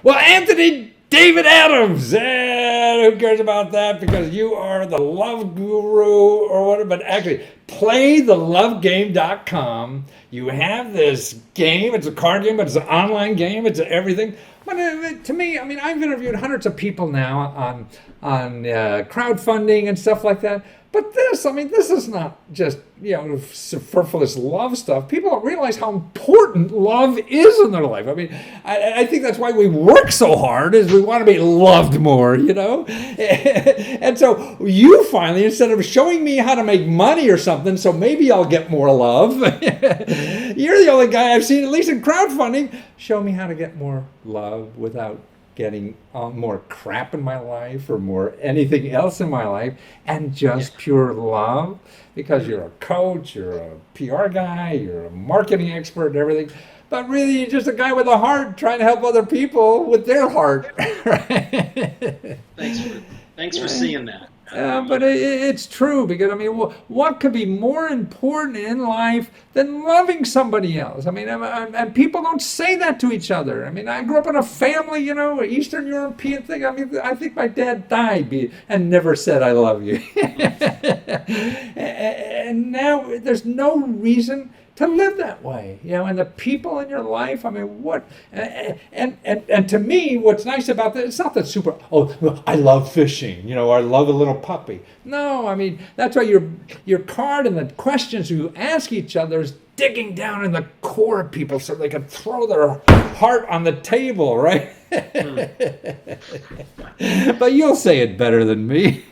Well, Anthony David Adams. Who cares about that? Because you are the love guru or whatever. But actually, playthelovegame.com. You have this game. It's a card game, but it's an online game. It's everything. But to me, I mean, I've interviewed hundreds of people now on crowdfunding and stuff like that. But this, I mean, this is not just, superfluous love stuff. People don't realize how important love is in their life. I mean, I think that's why we work so hard, is we want to be loved more, And so you finally, instead of showing me how to make money or something, so maybe I'll get more love, you're the only guy I've seen, at least in crowdfunding, show me how to get more love without getting more crap in my life or more anything else in my life, and just pure love, because you're a coach, you're a PR guy, you're a marketing expert and everything, but really you're just a guy with a heart trying to help other people with their heart. Thanks for seeing that. But it's true, because I mean, what could be more important in life than loving somebody else? I mean, and people don't say that to each other. I mean, I grew up in a family, Eastern European thing. I mean, I think my dad died and never said "I love you," and now there's no reason to live that way, and the people in your life. I mean, what? And to me, what's nice about that, it's not that super. Oh, well, I love fishing, or I love a little puppy. No, I mean, that's why your card and the questions you ask each other is digging down in the core of people, so they can throw their heart on the table, right? But you'll say it better than me.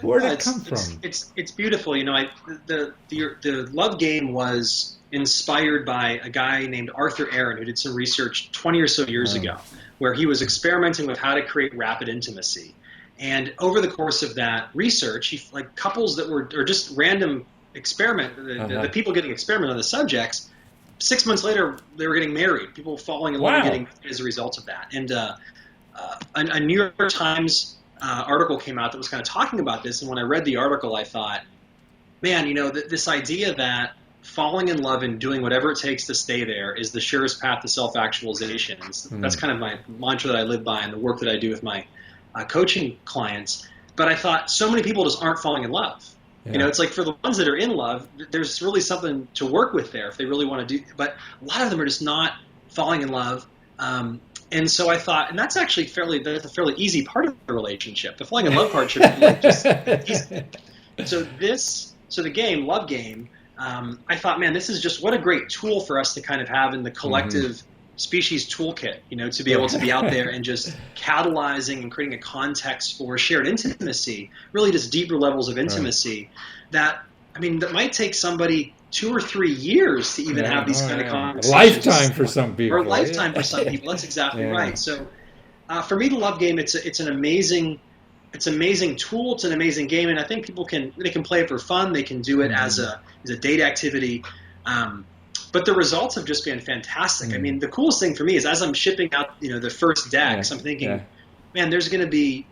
Where'd it come from? It's beautiful. The love game was inspired by a guy named Arthur Aaron, who did some research 20 or so years ago, where he was experimenting with how to create rapid intimacy. And over the course of that research, he couples that were, or just random experiment, the people getting experiment on the subjects, 6 months later, they were getting married. People falling in love and getting married as a result of that. And a New York Times article came out that was kind of talking about this. And when I read the article, I thought, man, this idea that falling in love and doing whatever it takes to stay there is the surest path to self-actualization. That's kind of my mantra that I live by and the work that I do with my coaching clients. But I thought, so many people just aren't falling in love. Yeah. It's like, for the ones that are in love, there's really something to work with there if they really want to do. But a lot of them are just not falling in love. And so I thought, and that's actually that's a fairly easy part of the relationship. The falling in love part should be just easy. So the game, love game, I thought, man, this is just what a great tool for us to kind of have in the collective species toolkit, to be able to be out there and just catalyzing and creating a context for shared intimacy, really just deeper levels of intimacy that might take somebody 2 or 3 years to even have these kind of conversations. Lifetime for some people. Or a lifetime for some people. That's exactly right. So for me, the love game, it's an amazing tool. It's an amazing game, and I think people can play it for fun. They can do it as a date activity. But the results have just been fantastic. I mean, the coolest thing for me is, as I'm shipping out, the first decks, I'm thinking, man, there's going to be,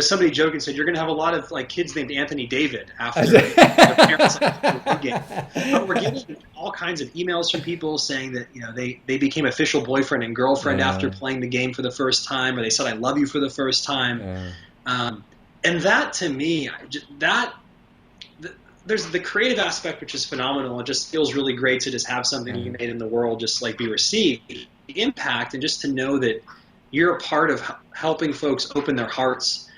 somebody joked and said, you're going to have a lot of kids named Anthony David after their parents the game. But we're getting all kinds of emails from people saying that they became official boyfriend and girlfriend after playing the game for the first time, or they said I love you for the first time. And that, to me, there's the creative aspect, which is phenomenal. It just feels really great to just have something you made in the world just be received. The impact, and just to know that you're a part of helping folks open their hearts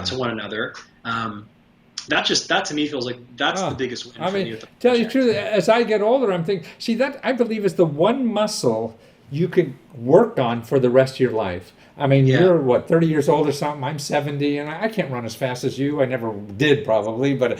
to one another. That to me feels like that's the biggest win for me. Tell you the truth, as I get older, I'm thinking, that I believe is the one muscle you can work on for the rest of your life. I mean, you're, 30 years old or something? I'm 70, and I can't run as fast as you. I never did, probably. But,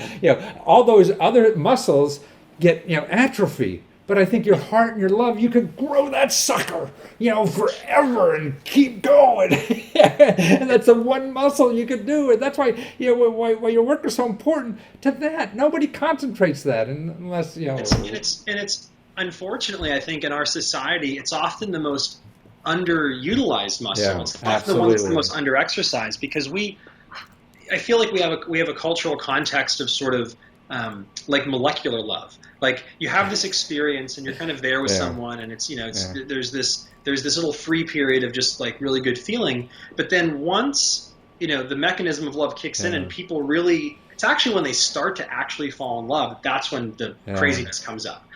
all those other muscles get, atrophy. But I think your heart and your love, you could grow that sucker, forever and keep going. And that's the one muscle you could do. And that's why, why your work is so important to that. Nobody concentrates that unless, It's unfortunately, I think, in our society, it's often the most underutilized muscle. Yeah, it's often the one that's the most underexercised, because I feel like we have a cultural context of sort of like molecular love. Like you have this experience and you're kind of there with Yeah. someone, and it's Yeah. there's this little free period of just like really good feeling. But then once the mechanism of love kicks in Yeah. and people really, it's actually when they start to actually fall in love, that's when the Yeah. craziness comes up.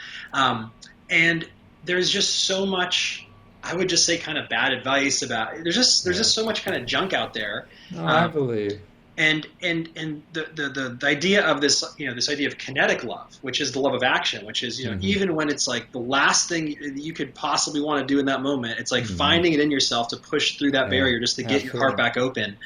And there's just so much, I would just say, kind of bad advice about. There's just so much kind of junk out there. No, I believe. And the idea of this this idea of kinetic love, which is the love of action, which is even when it's like the last thing you could possibly want to do in that moment, it's like finding it in yourself to push through that barrier just to get your heart back open.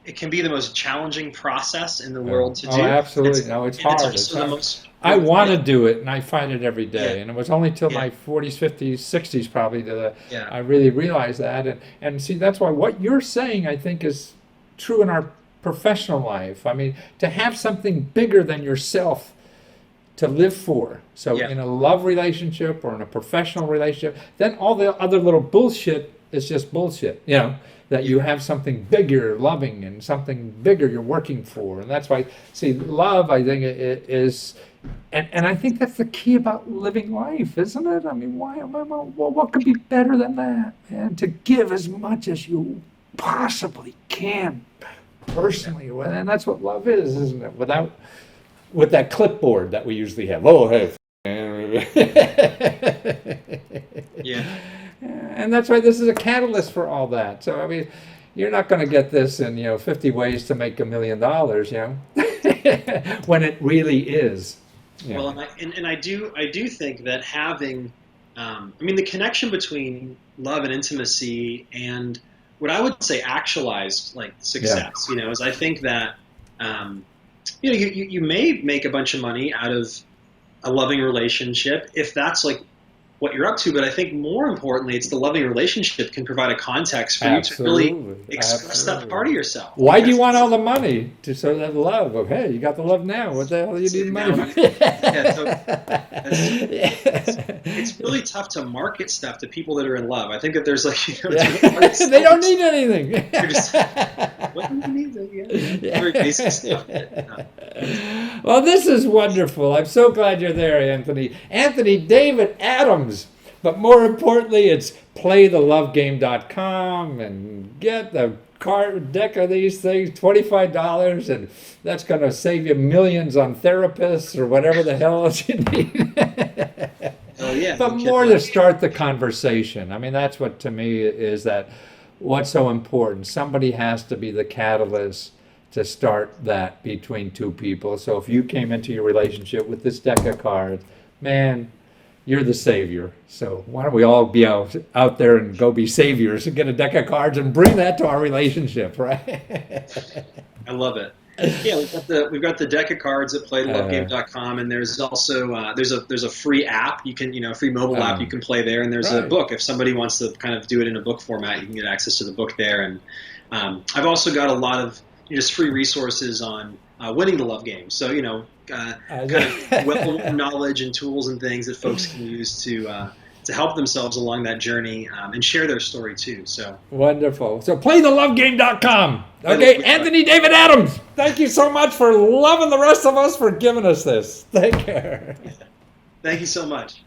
It can be the most challenging process in the world to do. Oh, absolutely. No, it's hard. It's It's also the hard. most. I want to do it, and I fight it every day. Yeah. And it was only till Yeah. my 40s, 50s, 60s probably that Yeah. I really realized that. And see, that's why what you're saying, I think, is true in our professional life. I mean, to have something bigger than yourself to live for. So Yeah. in a love relationship or in a professional relationship, then all the other little bullshit is just bullshit, that you have something bigger loving and something bigger you're working for. And that's why, see, love, I think, is, and I think that's the key about living life, isn't it? I mean, what could be better than that? And to give as much as you possibly can personally. And that's what love is, isn't it? With that clipboard that we usually have. Oh, hey. Yeah. And that's why this is a catalyst for all that. So, I mean, you're not going to get this in, 50 ways to make $1 million, when it really is. Well, and I do think that having, the connection between love and intimacy and what I would say actualized like success, is I think that, you may make a bunch of money out of a loving relationship if that's like what you're up to, but I think more importantly, it's the loving relationship can provide a context for you to really express that part of yourself. Why do you want all the money? To show that love of, hey, you got the love now. What the hell do you need money for? It's really tough to market stuff to people that are in love. I think that there's like, they don't need anything. You're just, what do you need? Very basic stuff. Well, this is wonderful. I'm so glad you're there, Anthony. Anthony David Adams. But more importantly, it's playthelovegame.com and get the card deck of these things, $25, and that's going to save you millions on therapists or whatever the hell else you need. Oh, yeah. But more to start the conversation. I mean, that's what to me is that what's so important. Somebody has to be the catalyst to start that between two people. So if you came into your relationship with this deck of cards, man, you're the savior. So why don't we all be out there and go be saviors and get a deck of cards and bring that to our relationship, right? I love it. Yeah, we've got the deck of cards at playthelovegame.com, and there's also there's a free app you can a free mobile app you can play there, and there's a book if somebody wants to kind of do it in a book format, you can get access to the book there. And I've also got a lot of just free resources on winning the love game. So kind of wealth of knowledge and tools and things that folks can use to help themselves along that journey and share their story too. So wonderful. So playthelovegame.com. Okay, Anthony David Adams, thank you so much for loving the rest of us, for giving us this. Take care. Thank you so much.